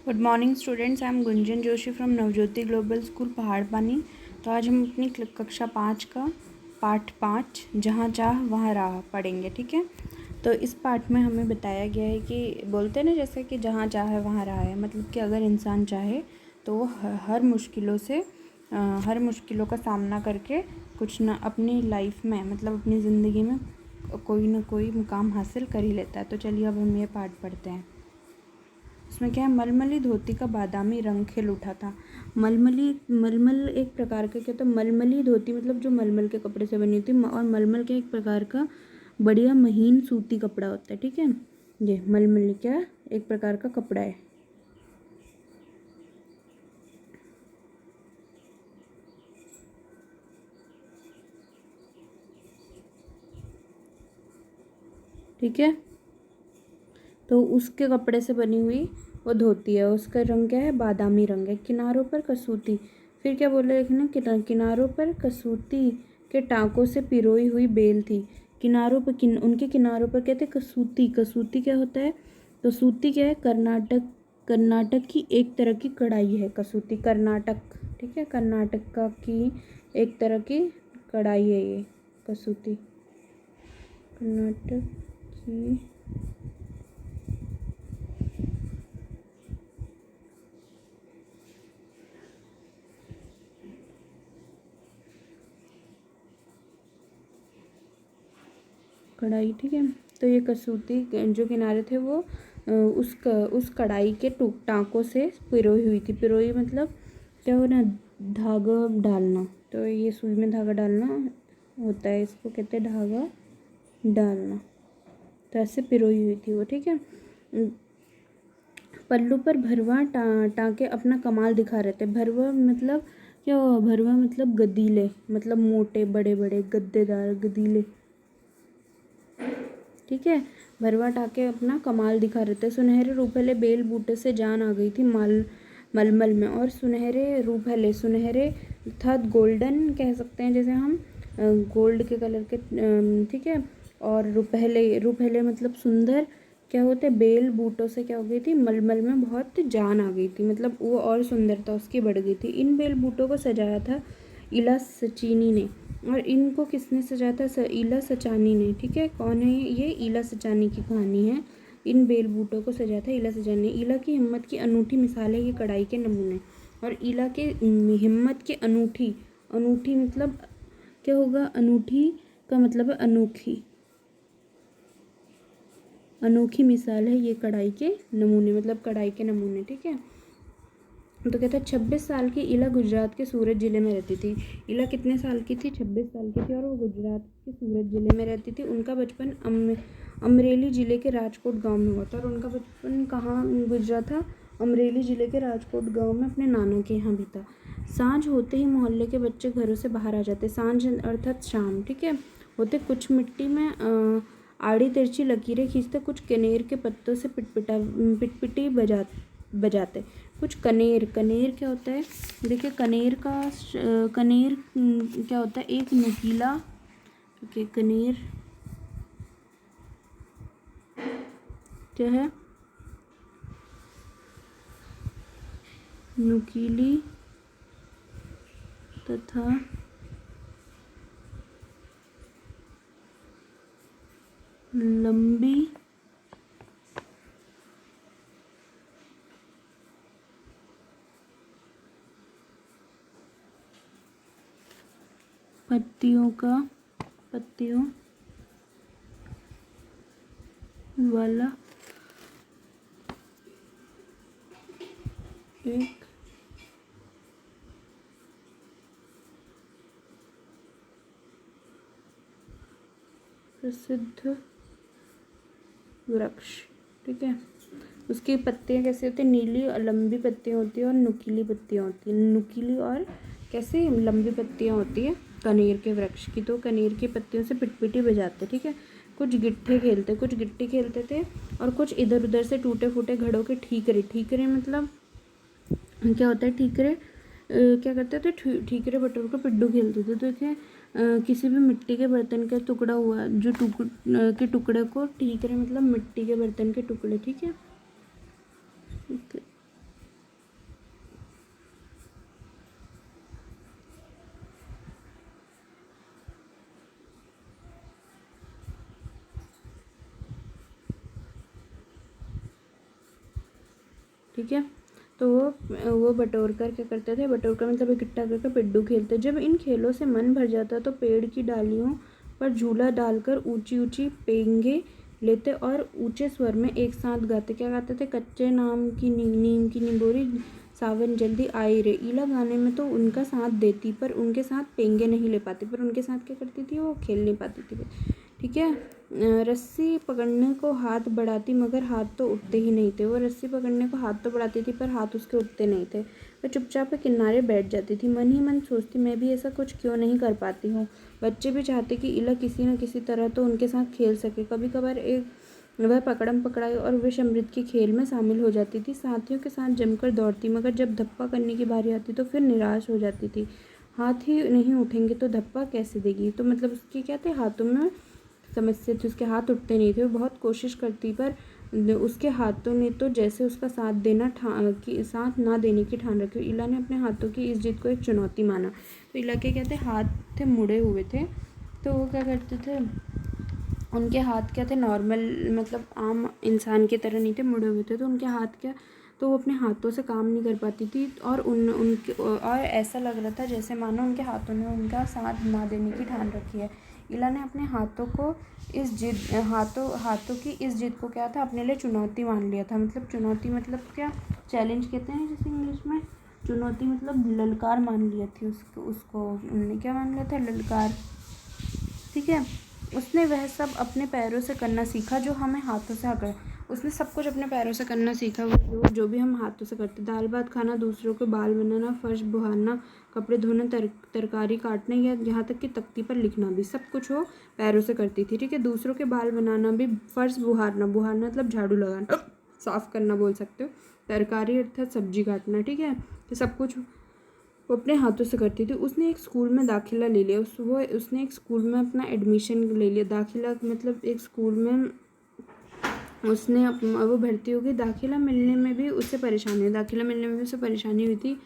Good morning students, I am Gunjan Joshi from Navjyoti global school Paharpani. तो आज हम अपनी कक्षा 5 का पाठ 5 जहाँ चाह वहाँ राह पढ़ेंगे। ठीक है, तो इस पाठ में हमें बताया गया है कि बोलते हैं ना, जैसे कि जहाँ चाह है वहाँ राह है। मतलब कि अगर इंसान चाहे तो वो हर मुश्किलों का सामना करके कुछ ना अपनी लाइफ में, मतलब अपनी ज़िंदगी में कोई ना कोई मुकाम हासिल कर ही लेता है। तो चलिए अब हम ये पाठ पढ़ते हैं। इसमें क्या है, मलमली धोती का बादामी रंग खिल उठा था। मलमल एक प्रकार का क्या होता है, मलमली धोती मतलब जो मलमल के कपड़े से बनी होती है। और मलमल क्या एक प्रकार का बढ़िया महीन सूती कपड़ा होता है। ठीक है, ये मलमल क्या एक प्रकार का कपड़ा है। ठीक है, तो उसके कपड़े से बनी हुई वो धोती है। उसका रंग क्या है, बादामी रंग है। किनारों पर कसूती, फिर क्या बोले देखना, किनारों पर कसूती के टाँकों से पिरोई हुई बेल थी। किनारों पर उनके किनारों पर कहते कसूती। कसूती क्या होता है, कसूती क्या है, कर्नाटक की एक तरह की कढ़ाई है कसूती। कर्नाटक, ठीक है, कर्नाटक का की एक तरह की कढ़ाई है ये कसूती, कर्नाटक की कढ़ाई। ठीक है, तो ये कसूती जो किनारे थे वो उस कढ़ाई के टाँकों से पिरोई हुई थी। पिरोई मतलब क्या हो ना, धागा डालना। तो ये सुई में धागा डालना होता है, इसको कहते हैं धागा डालना। तो ऐसे पिरोई हुई थी वो। ठीक है, पल्लू पर भरवा टाँके अपना कमाल दिखा रहे थे। भरवा मतलब क्या हुआ, भरवा मतलब गदीले, मतलब मोटे बड़े बड़े गद्देदार गदीले। ठीक है, भरवा टाके अपना कमाल दिखा रहे थे। सुनहरे रूपहले बेल बूटे से जान आ गई थी मलमल में। और सुनहरे रूपहले, सुनहरे था गोल्डन कह सकते हैं, जैसे हम गोल्ड के कलर के। ठीक है, और रूपहले मतलब सुंदर क्या होते, बेल बूटों से क्या हो गई थी, मलमल में बहुत जान आ गई थी, मतलब वो और सुंदरता उसकी बढ़ गई थी। इन बेल बूटों को सजाया था इला सचीनी ने। और इनको किसने सजाया था, इला सचानी ने। ठीक है, कौन है ये, इला सचानी की कहानी है। इन बेल बूटों को सजाया था इला सचानी ने। इला की हिम्मत की अनूठी मिसाल है ये कढ़ाई के नमूने। और इला के हिम्मत के अनूठी, अनूठी मतलब क्या होगा, अनूठी का मतलब है अनोखी, अनोखी मिसाल है ये कढ़ाई के नमूने, मतलब कढ़ाई के नमूने। ठीक है, तो कहता है 26 साल की इला गुजरात के सूरत ज़िले में रहती थी। इला कितने साल की थी, 26 साल की थी, और वो गुजरात के सूरत ज़िले में रहती थी। उनका बचपन अमरेली ज़िले के राजकोट गांव में हुआ था। और उनका बचपन कहाँ गुजरा था, अमरेली ज़िले के राजकोट गांव में अपने नाना के यहाँ बीता। सांझ होते ही मोहल्ले के बच्चे घरों से बाहर आ जाते। सांझ अर्थात शाम। ठीक है, होते कुछ मिट्टी में आड़ी तिरछी लकीरें खींचते, कुछ कनेर के पत्तों से पिटपिटी बजाते। कुछ कनेर, कनेर क्या होता है, देखिए कनेर का कनेर क्या होता है, एक नुकीला, ओके, कनेर क्या है, नुकीली तथा लंबी पत्तियों वाला एक प्रसिद्ध वृक्ष। ठीक है, उसकी पत्तियाँ कैसे होती हैं, नीली और लंबी पत्तियाँ होती हैं और नुकीली पत्तियाँ होती हैं। नुकीली और कैसे लंबी पत्तियाँ होती हैं कनेर के वृक्ष की। तो कनेर की पत्तियों से पिटपिटी बजाते। ठीक है, कुछ गिट्टी खेलते थे, और कुछ इधर उधर से टूटे फूटे घड़ों के ठीकरे। ठीकरे मतलब क्या होता है, ठीकरे क्या करते थे, ठीकरे बटोर कर पिड्डू खेलते थे। तो क्या किसी भी मिट्टी के बर्तन का टुकड़ा हुआ, जो के टुकड़े को, ठीकरे मतलब मिट्टी के बर्तन के टुकड़े। ठीक है, ठीक है। तो वो बटोर कर क्या करते थे, बटोर कर मतलब इकट्ठा करके पिड्डू खेलते। जब इन खेलों से मन भर जाता तो पेड़ की डालियों पर झूला डालकर ऊंची ऊंची पेंगे लेते और ऊंचे स्वर में एक साथ गाते। क्या गाते थे, कच्चे नाम की नीम की निबोरी सावन जल्दी आई रे। ईला गाने में तो उनका साथ देती पर उनके साथ पेंगे नहीं ले पाती, पर उनके साथ क्या करती थी, वो खेल नहीं पाती थी। ठीक है। रस्सी पकड़ने को हाथ बढ़ाती मगर हाथ तो उठते ही नहीं थे। वो रस्सी पकड़ने को हाथ तो बढ़ाती थी पर हाथ उसके उठते नहीं थे। वह चुपचाप किनारे बैठ जाती थी। मन ही मन सोचती, मैं भी ऐसा कुछ क्यों नहीं कर पाती हूँ। बच्चे भी चाहते कि इला किसी न किसी तरह तो उनके साथ खेल सके। कभी कभार वह पकड़म पकड़ाई और विष अमृत के खेल में शामिल हो जाती थी। साथियों के साथ जमकर दौड़ती, मगर जब धप्पा करने की बारी आती तो फिर निराश हो जाती थी। हाथ ही नहीं उठेंगे तो धप्पा कैसे देगी। तो मतलब उसके क्या थे, हाथों में समस्या थी, उसके हाथ उठते नहीं थे। वो बहुत कोशिश करती पर उसके हाथों ने तो जैसे उसका साथ ना देने की ठान रखी। इला ने अपने हाथों की इस जिद को एक चुनौती माना। तो इला के क्या थे, हाथ थे मुड़े हुए थे। तो वो क्या करते थे, उनके हाथ क्या थे, नॉर्मल मतलब आम इंसान की तरह नहीं थे, मुड़े हुए थे। तो उनके हाथ क्या, तो वो अपने हाथों से काम नहीं कर पाती थी और और ऐसा लग रहा था जैसे मानो उनके हाथों ने उनका साथ ना देने की ठान रखी है। इला ने अपने हाथों की इस जिद को क्या था, अपने लिए चुनौती मान लिया था। मतलब चुनौती मतलब क्या, चैलेंज कहते हैं जैसे इंग्लिश में। चुनौती मतलब ललकार मान लिया थी उसको उन्होंने क्या मान लिया था, ललकार। ठीक है। उसने वह सब अपने पैरों से करना सीखा जो हमें हाथों से कर, उसने सब कुछ अपने पैरों से करना सीखा, वो जो भी हम हाथों से करते। दाल भात खाना, दूसरों के बाल बनाना, फर्श बुहारना, कपड़े धोना, तरकारी काटना या यहाँ तक कि तख्ती पर लिखना भी, सब कुछ वो पैरों से करती थी। ठीक है। दूसरों के बाल बनाना भी, फर्श बुहारना मतलब झाड़ू लगाना, साफ करना बोल सकते हो, तरकारी अर्थात सब्जी काटना। ठीक है। तो सब कुछ वो अपने हाथों से करती थी। उसने एक स्कूल में दाखिला ले लिया। उसने एक स्कूल में अपना एडमिशन ले लिया। दाखिला मतलब एक स्कूल में वो भर्ती हो गई। दाखिला मिलने में भी उसे परेशानी हुई थी।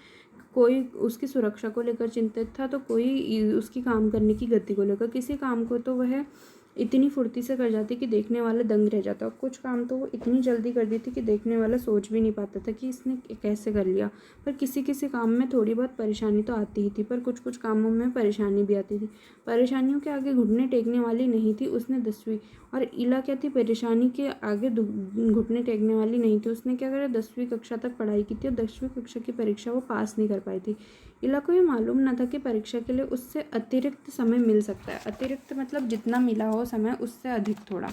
कोई उसकी सुरक्षा को लेकर चिंतित था तो कोई उसकी काम करने की गति को लेकर। किसी काम को तो वह इतनी फुर्ती से कर जाती कि देखने वाला दंग रह जाता। कुछ काम तो वो इतनी जल्दी कर देती कि देखने वाला सोच भी नहीं पाता था कि इसने कैसे कर लिया। पर किसी किसी काम में थोड़ी बहुत परेशानी तो आती ही थी, पर कुछ कुछ कामों में परेशानी भी आती थी। परेशानियों के आगे घुटने टेकने वाली नहीं थी। उसने 10वीं और इला क्या थी, परेशानी के आगे घुटने टेकने वाली नहीं थी। उसने क्या करा, 10वीं कक्षा तक पढ़ाई की थी और 10वीं कक्षा की परीक्षा वो पास नहीं कर पाई थी। इला को ये मालूम न था कि परीक्षा के लिए उससे अतिरिक्त समय मिल सकता है। अतिरिक्त मतलब जितना मिला हो समय उससे अधिक थोड़ा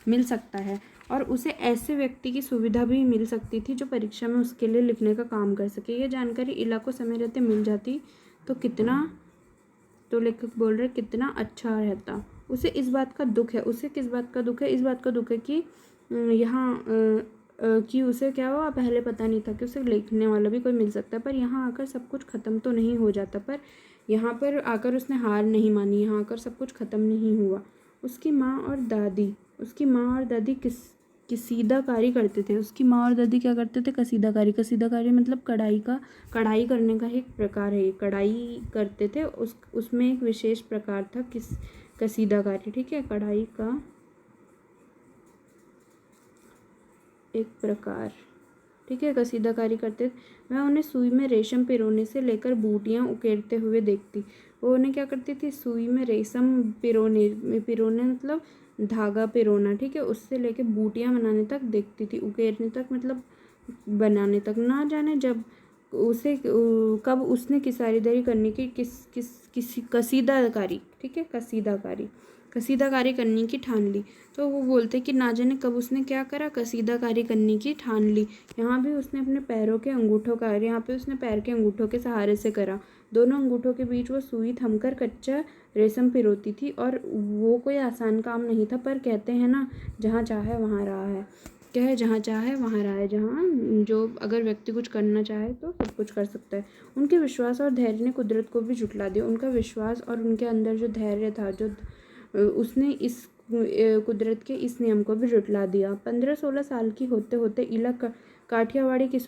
मिल सकता है और उसे ऐसे व्यक्ति की सुविधा भी मिल सकती थी जो परीक्षा में उसके लिए लिखने का काम कर सके। ये जानकारी इला को समय रहते मिल जाती तो तो लेखक बोल रहे कितना अच्छा रहता। उसे इस बात का दुख है। उसे किस बात का दुख है, इस बात का दुख है कि यहाँ कि उसे क्या हुआ, पहले पता नहीं था कि उसे लिखने वाला भी कोई मिल सकता है। पर यहाँ आकर सब कुछ ख़त्म तो नहीं हो जाता। पर यहाँ पर आकर उसने हार नहीं मानी। यहाँ आकर सब कुछ ख़त्म नहीं हुआ। उसकी माँ और दादी कसीदाकारी करते थे। उसकी माँ और दादी क्या करते थे, कसीदाकारी मतलब कढ़ाई करने का एक प्रकार है। कढ़ाई करते थे। उसमें एक विशेष प्रकार था कसीदाकारी। ठीक है। कढ़ाई का एक प्रकार। ठीक है। कसीदाकारी करते वह उन्हें सुई में रेशम पिरोने से लेकर बूटियाँ उकेरते हुए देखती। वो उन्हें क्या करती थी, सुई में रेशम पिरोने मतलब धागा पिरोना। ठीक है। उससे लेकर बूटियाँ बनाने तक देखती थी। उकेरने तक मतलब बनाने तक। ना जाने जब उसे कब उसने किसारीदारी करने की किसी कसीदाकारी, ठीक है, कसीदाकारी करने की ठान ली। तो वो बोलते कि ना जाने कब उसने क्या करा, कसीदाकारी करने की ठान ली। यहाँ भी उसने अपने पैरों के अंगूठों का, यहाँ पे उसने पैर के अंगूठों के सहारे से करा। दोनों अंगूठों के बीच वो सुई थमकर कच्चा रेशम पिरोती थी और वो कोई आसान काम नहीं था। पर कहते हैं ना, जहाँ चाहे वहाँ राह है। क्या है, जहाँ चाहे वहाँ राह है। जहाँ जो अगर व्यक्ति कुछ करना चाहे तो सब कुछ कर सकता है। उनके विश्वास और धैर्य ने कुदरत को भी झुठला दिया। उनका विश्वास और उनके अंदर जो धैर्य था, जो उसने इस कुदरत के इस नियम को भी जुटला दिया। 15-16 साल की होते होते इला काठियावाड़ी की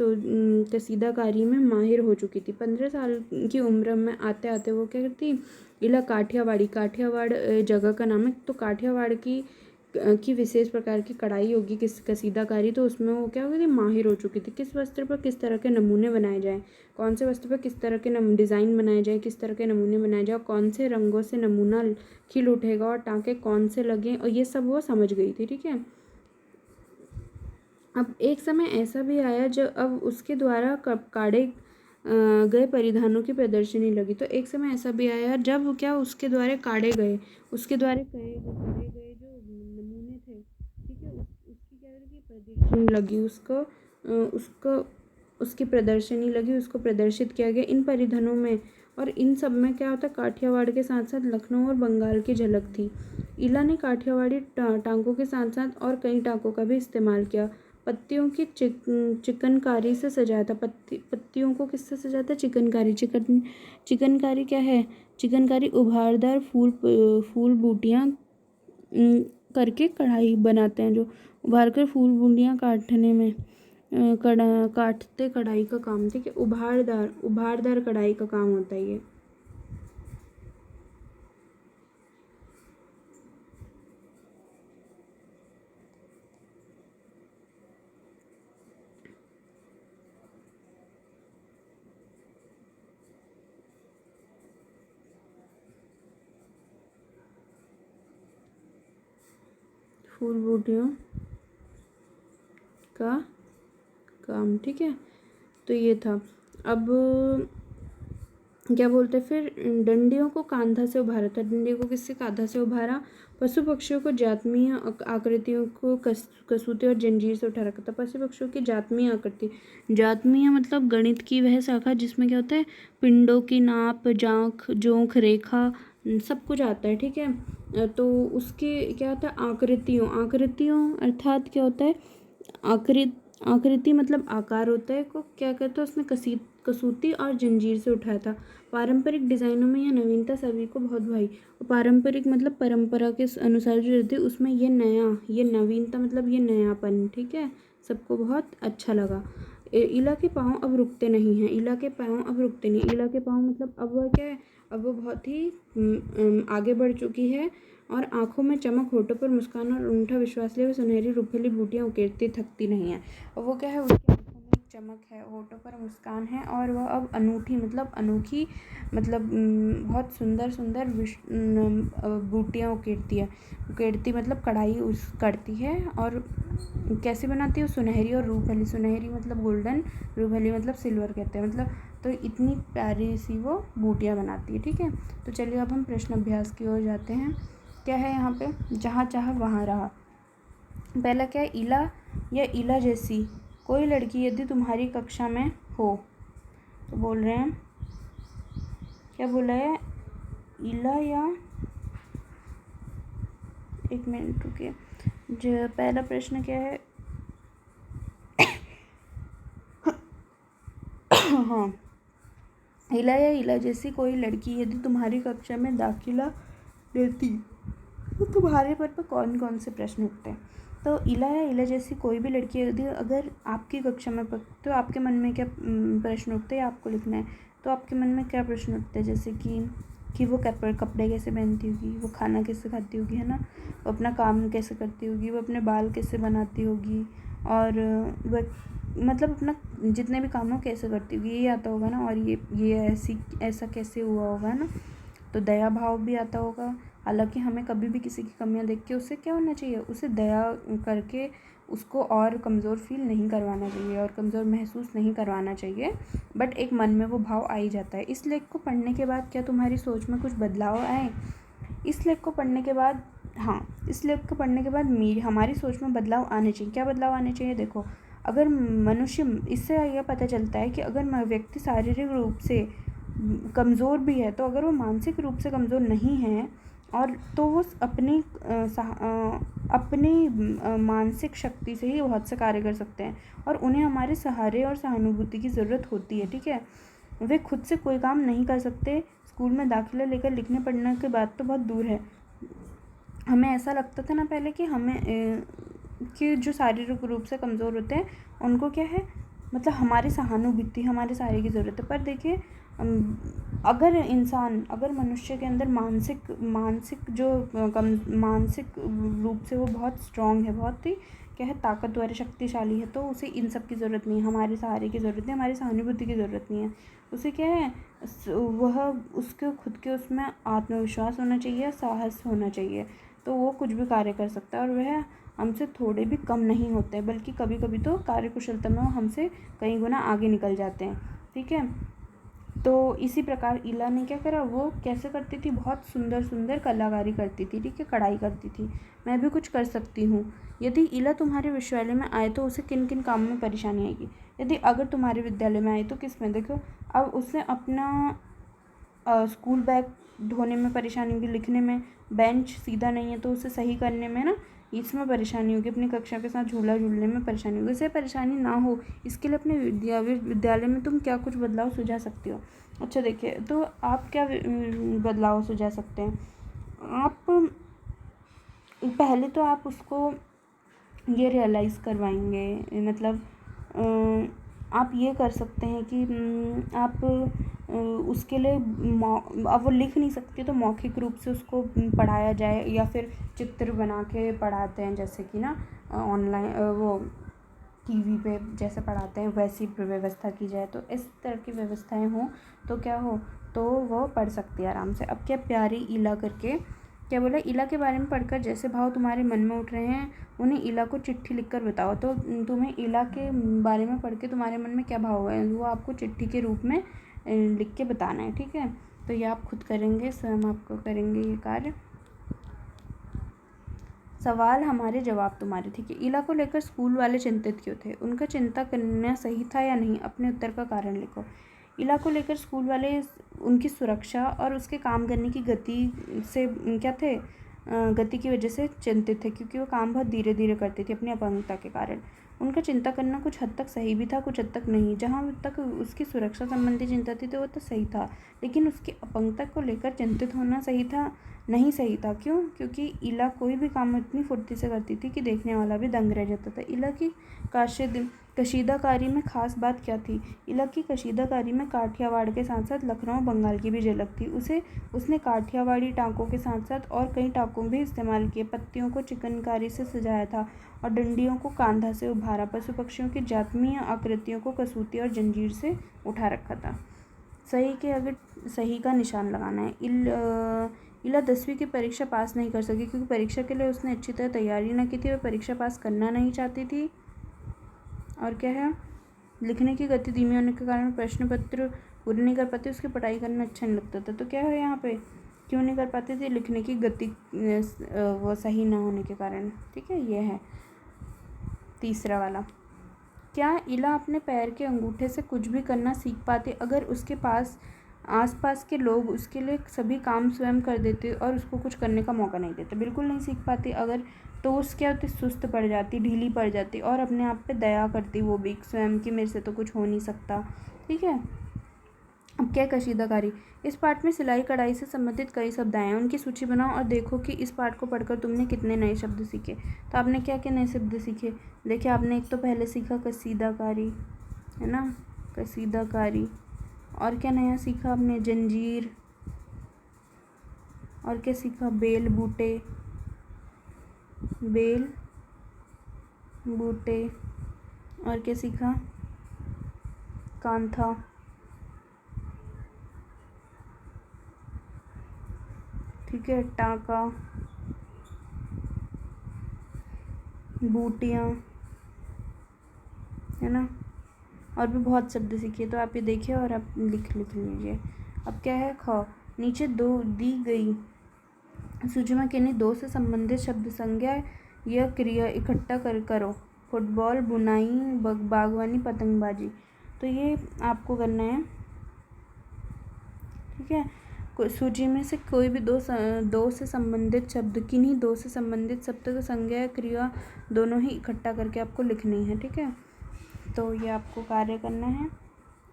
कसीदाकारी में माहिर हो चुकी थी। 15 साल की उम्र में आते आते वो क्या करती, इला काठियावाड़ जगह का नाम है। तो काठियावाड़ की की विशेष प्रकार की कढ़ाई होगी, किस कसीदाकारी, तो उसमें वो क्या हो गई थी, माहिर हो चुकी थी। किस वस्त्र पर किस तरह के नमूने बनाए जाएँ, कौन से वस्त्र पर किस तरह के डिज़ाइन बनाए जाए, किस तरह के नमूने बनाए जाए, और कौन से रंगों से नमूना खिल उठेगा और टाँके कौन से लगें, और ये सब वो समझ गई थी। ठीक है। अब एक समय ऐसा भी आया जब अब उसके द्वारा काढ़े गए परिधानों की प्रदर्शनी लगी। तो एक समय ऐसा भी आया जब क्या उसके द्वारा काढ़े गए, उसके द्वारा करे गए जो नमूने थे, ठीक है, उसकी क्या लगी, प्रदर्शनी लगी, उसको उसकी प्रदर्शनी लगी, उसको प्रदर्शित किया गया इन परिधानों में। और इन सब में क्या होता है, काठियावाड़ के साथ साथ लखनऊ और बंगाल की झलक थी। इला ने काठियावाड़ी टांकों के साथ साथ और कई टांकों का भी इस्तेमाल किया। पत्तियों की चिकनकारी से सजाया था। पत्तियों को किससे सजाया था, चिकनकारी। चिकनकारी क्या है, चिकनकारी उभारदार फूल बूटियाँ करके कढ़ाई बनाते हैं, जो उभार कर फूल बूटियाँ काटने में काटते कढ़ाई का काम। ठीक है, उभारदार कढ़ाई का काम होता है ये। फूल बूटियों का काम। ठीक है, तो ये था। अब क्या बोलते हैं, फिर डंडियों को कांधा से उभारा था। डंडियों को किससे, कांधा से उभारा। पशु पक्षियों को जातमीय आकृतियों को कसूते और जंजीर से उठा रखा था। पशु पक्षियों की जातमीय आकृति, जातमीय मतलब गणित की वह शाखा जिसमें क्या होता है, पिंडों की नाप, जोंख रेखा सब कुछ आता है। ठीक है, तो उसके क्या होता है, आकृतियों अर्थात क्या होता है, आकृति मतलब आकार होता है, को क्या कहते हैं, उसने कसूती और जंजीर से उठाया था। पारंपरिक डिज़ाइनों में यह नवीनता सभी को बहुत भाई। पारंपरिक मतलब परंपरा के अनुसार जो रहती है उसमें ये नवीनता मतलब ये नयापन, ठीक है, सबको बहुत अच्छा लगा। इला के पाँव अब रुकते नहीं हैं। इला के पाँव अब रुकते नहीं। इला के पाँव मतलब अब वह क्या है, अब वो बहुत ही आगे बढ़ चुकी है और आंखों में चमक, होठों पर मुस्कान और अनूठा विश्वास लिए वो सुनहरी रूपली बूटियाँ उकेरती थकती नहीं है। और वो क्या है, उसकी आंखों में एक चमक है, होठों पर मुस्कान है, और वह अब अनोखी मतलब बहुत सुंदर बूटियाँ उकेरती मतलब कढ़ाई करती है। और कैसे बनाती है, सुनहरी और रूपहली। सुनहरी मतलब गोल्डन, रूपहली मतलब सिल्वर कहते हैं, मतलब तो इतनी प्यारी सी वो बूटियाँ बनाती है। ठीक है, तो चलिए अब हम प्रश्न अभ्यास की ओर जाते हैं। क्या है यहाँ पे, जहाँ चाहा वहाँ रहा। पहला क्या है, इला या इला जैसी कोई लड़की यदि तुम्हारी कक्षा में हो, तो बोल रहे हैं, क्या बोला है, इला या, एक मिनट रुकिए, जो पहला प्रश्न क्या है हाँ, इला या इला जैसी कोई लड़की यदि तुम्हारी कक्षा में दाखिला लेती तो तुम्हारे पर कौन कौन से प्रश्न उठते हैं। तो इला या इला जैसी कोई भी लड़की यदि अगर आपकी कक्षा में तो आपके मन में क्या प्रश्न उठते हैं, आपको लिखना है। तो आपके मन में क्या प्रश्न उठते हैं, जैसे कि वो कपड़े कैसे पहनती होगी, वो खाना कैसे खाती होगी, है ना, वो अपना काम कैसे करती होगी, वो अपने बाल कैसे बनाती होगी, और वह मतलब अपना जितने भी काम हो कैसे करती होगी, ये आता होगा ना। और ये ऐसा कैसे हुआ होगा ना। तो दया भाव भी आता होगा। हालांकि हमें कभी भी किसी की कमियां देख के उससे क्या होना चाहिए, उसे दया करके उसको और कमज़ोर फील नहीं करवाना चाहिए और कमज़ोर महसूस नहीं करवाना चाहिए, बट एक मन में वो भाव आ ही जाता है। इस लेख को पढ़ने के बाद क्या तुम्हारी सोच में कुछ बदलाव आए। इस लेख को पढ़ने के बाद हमारी सोच में बदलाव आने चाहिए। क्या बदलाव आने चाहिए, देखो, अगर मनुष्य, इससे यह पता चलता है कि अगर व्यक्ति शारीरिक रूप से कमज़ोर भी है, तो अगर वो मानसिक रूप से कमज़ोर नहीं है और तो वो अपनी मानसिक शक्ति से ही बहुत से कार्य कर सकते हैं और उन्हें हमारे सहारे और सहानुभूति की ज़रूरत होती है। ठीक है, वे खुद से कोई काम नहीं कर सकते। स्कूल में दाखिला लेकर लिखने पढ़ने के बाद तो बहुत दूर है। हमें ऐसा लगता था ना पहले कि कि जो शारीरिक रूप से कमज़ोर होते हैं उनको क्या है, मतलब हमारी सहानुभूति, हमारे सहारे की ज़रूरत है। पर देखिए अगर मनुष्य के अंदर मानसिक रूप से वो बहुत स्ट्रॉन्ग है, बहुत ही क्या है, ताकतवर, शक्तिशाली है, तो उसे इन सब की ज़रूरत नहीं है, हमारे सहारे की ज़रूरत नहीं, हमारी सहानुभूति की ज़रूरत नहीं है। उसे क्या है, वह उसके खुद के उसमें आत्मविश्वास होना चाहिए, साहस होना चाहिए, तो वो कुछ भी कार्य कर सकता है और वह हमसे थोड़े भी कम नहीं होते, बल्कि कभी कभी तो कार्यकुशलता में वो हमसे कई गुना आगे निकल जाते हैं। ठीक है, तो इसी प्रकार इला ने क्या करा, वो कैसे करती थी, बहुत सुंदर सुंदर कलाकारी करती थी, ठीक है, कढ़ाई करती थी। मैं भी कुछ कर सकती हूँ। यदि इला तुम्हारे विश्वविद्यालय में आए तो उसे किन किन कामों में परेशानी आएगी। यदि अगर तुम्हारे विद्यालय में आए तो किस में, देखो अब उसने अपना स्कूल बैग धोने में परेशानी होगी, लिखने में, बेंच सीधा नहीं है तो उसे सही करने में ना, इसमें परेशानी होगी, अपनी कक्षा के साथ झूला झूलने में परेशानी होगी। उसे परेशानी ना हो इसके लिए अपने विद्यालय में तुम क्या कुछ बदलाव सुझा सकती हो। अच्छा देखिए, तो आप क्या बदलाव सुझा सकते हैं। आप पहले तो आप उसको ये रियलाइज़ करवाएंगे, मतलब आप ये कर सकते हैं कि आप उसके लिए अब वो लिख नहीं सकती तो मौखिक रूप से उसको पढ़ाया जाए, या फिर चित्र बना के पढ़ाते हैं, जैसे कि ना ऑनलाइन वो टीवी पे जैसे पढ़ाते हैं वैसी व्यवस्था की जाए, तो इस तरह की व्यवस्थाएं हों तो क्या हो, तो वो पढ़ सकती है आराम से। अब क्या प्यारी इला करके क्या बोला, इला के बारे में पढ़कर जैसे भाव तुम्हारे मन में उठ रहे हैं उन्हें इला को चिट्ठी लिखकर बताओ। तो तुम्हें इला के बारे में पढ़ के तुम्हारे मन में क्या भाव है वो आपको चिट्ठी के रूप में लिख के बताना है। ठीक है, तो ये आप खुद करेंगे, स्वयं आपको करेंगे ये कार्य। सवाल हमारे जवाब तुम्हारे। ठीक है, इला को लेकर स्कूल वाले चिंतित क्यों थे, उनका चिंता करना सही था या नहीं, अपने उत्तर का कारण लिखो। इला को लेकर स्कूल वाले उनकी सुरक्षा और उसके काम करने की गति से क्या थे, गति की वजह से चिंतित थे, क्योंकि वो काम बहुत धीरे धीरे करती थी अपनी अपंगता के कारण। उनका चिंता करना कुछ हद तक सही भी था, कुछ हद तक नहीं। जहाँ तक उसकी सुरक्षा संबंधी चिंता थी तो वो तो सही था, लेकिन उसकी अपंगता को लेकर चिंतित होना सही था, नहीं सही था। क्यों? क्योंकि इला कोई भी काम इतनी फुर्ती से करती थी कि देखने वाला भी दंग रह जाता था। इला की कशीदाकारी में खास बात क्या थी? इला की कशीदाकारी में काठियावाड़ के साथ साथ लखनऊ बंगाल की भी झलक थी। उसने काठियावाड़ी टाँकों के साथ साथ और कई टाँकों भी इस्तेमाल किए। पत्तियों को चिकनकारी से सजाया था और डंडियों को कांधा से उभारा। पशु पक्षियों की जातमीय आकृतियों को कसूती और जंजीर से उठा रखा था। सही के अगर सही का निशान लगाना है। इला 10वीं की परीक्षा पास नहीं कर सकी क्योंकि परीक्षा के लिए उसने अच्छी तरह तैयारी न की थी। वह परीक्षा पास करना नहीं चाहती थी। और क्या है, लिखने की गति धीमी होने के कारण प्रश्न पत्र पूरे नहीं कर पाती, उसकी पढ़ाई करना अच्छा नहीं लगता था। तो क्या है यहाँ पे, क्यों नहीं कर पाती थी, लिखने की गति वो सही ना होने के कारण। ठीक है, ये है तीसरा वाला। क्या इला अपने पैर के अंगूठे से कुछ भी करना सीख पाती अगर उसके पास आसपास के लोग उसके लिए सभी काम स्वयं कर देते और उसको कुछ करने का मौका नहीं देते? बिल्कुल नहीं सीख पाती। अगर तो उस क्या होती, सुस्त पड़ जाती, ढीली पड़ जाती और अपने आप पे दया करती वो भी स्वयं कि मेरे से तो कुछ हो नहीं सकता। ठीक है, अब क्या कशीदाकारी। इस पाठ में सिलाई कढ़ाई से संबंधित कई शब्द आए हैं, उनकी सूची बनाओ और देखो कि इस पाठ को पढ़कर तुमने कितने नए शब्द सीखे। तो आपने क्या क्या नए शब्द सीखे? देखिए, आपने एक तो पहले सीखा कसीदाकारी, है ना, कसीदाकारी। और क्या नया सीखा आपने? जंजीर। और क्या सीखा? बेल बूटे, बेल बूटे। और क्या सीखा? कांथा। ठीक है, टाका, बूटियाँ, है ना, और भी बहुत शब्द सीखिए। तो आप ये देखिए और आप लिख लीजिए। अब क्या है, ख, नीचे दो दी गई सूची में किन्हीं दो से संबंधित शब्द संज्ञा या क्रिया इकट्ठा करो। फुटबॉल, बुनाई, बागवानी, पतंगबाजी। तो ये आपको करना है। ठीक है, सूची में से कोई भी दो से संबंधित शब्द, किन्हीं दो से संबंधित शब्द का संज्ञा या क्रिया दोनों ही इकट्ठा करके आपको लिखनी है। ठीक है, तो ये आपको कार्य करना है।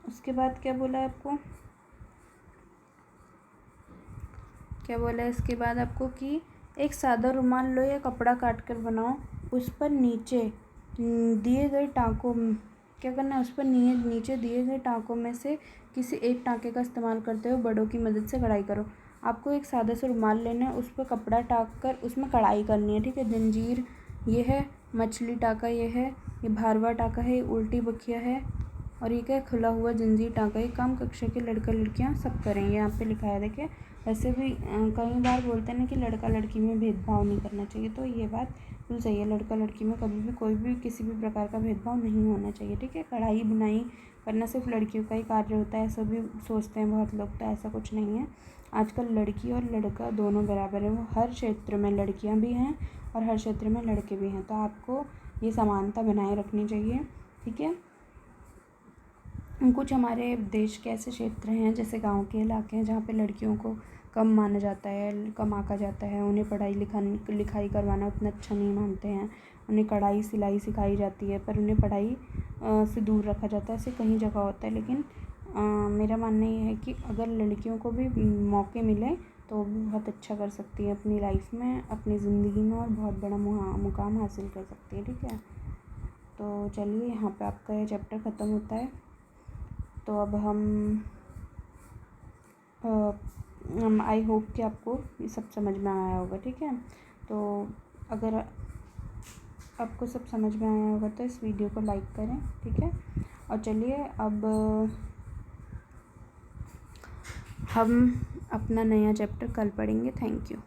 उसके बाद क्या बोला है आपको, क्या बोला है इसके बाद आपको कि एक सादा रुमाल लो या कपड़ा काट कर बनाओ, उस पर नीचे दिए गए टाँकों क्या करना है, उस पर नीचे दिए गए टाँकों में से किसी एक टाँके का इस्तेमाल करते हुए बड़ों की मदद से कढ़ाई करो। आपको एक सादा सा रुमाल लेना है, उस पर कपड़ा टाँक कर उसमें कढ़ाई करनी है, ठीक है। जंजीर ये है, मछली टाँका ये है, ये भारवा टाँका है, ये उल्टी बखिया है, और ये क्या है, खुला हुआ जंजीर टाँका। ये काम कक्षा के लड़का लड़कियाँ सब करेंगे। यहाँ पे लिखा है देखिए। वैसे भी कई बार बोलते हैं ना कि लड़का लड़की में भेदभाव नहीं करना चाहिए, तो ये बात बिल्कुल सही है। लड़का लड़की में कभी भी कोई भी किसी भी प्रकार का भेदभाव नहीं होना चाहिए, ठीक है। कढ़ाई बुनाई करना सिर्फ लड़कियों का ही कार्य होता है, ऐसा भी सोचते हैं बहुत लोग, तो ऐसा कुछ नहीं है। आजकल लड़की और लड़का दोनों बराबर है। वो हर क्षेत्र में लड़कियां भी हैं और हर क्षेत्र में लड़के भी हैं, तो आपको ये समानता बनाए रखनी चाहिए, ठीक है। कुछ हमारे देश के ऐसे क्षेत्र हैं जैसे गांव के इलाके हैं जहाँ पे लड़कियों को कम माना जाता है, कम आंका जाता है। उन्हें पढ़ाई लिखाई करवाना उतना अच्छा नहीं मानते हैं। उन्हें कढ़ाई सिलाई सिखाई जाती है, पर उन्हें पढ़ाई से दूर रखा जाता है। ऐसे कई जगह होता है, लेकिन मेरा मानना ये है कि अगर लड़कियों को भी मौके मिले तो वो भी बहुत अच्छा कर सकती है अपनी लाइफ में, अपनी ज़िंदगी में, और बहुत बड़ा मुकाम हासिल कर सकती है, ठीक है। तो चलिए, यहाँ पे आपका ये चैप्टर ख़त्म होता है। तो अब हम आई होप कि आपको ये सब समझ में आया होगा, ठीक है। तो अगर आपको सब समझ में आया होगा तो इस वीडियो को लाइक करें, ठीक है। और चलिए अब हम अपना नया चैप्टर कल पढ़ेंगे। Thank you.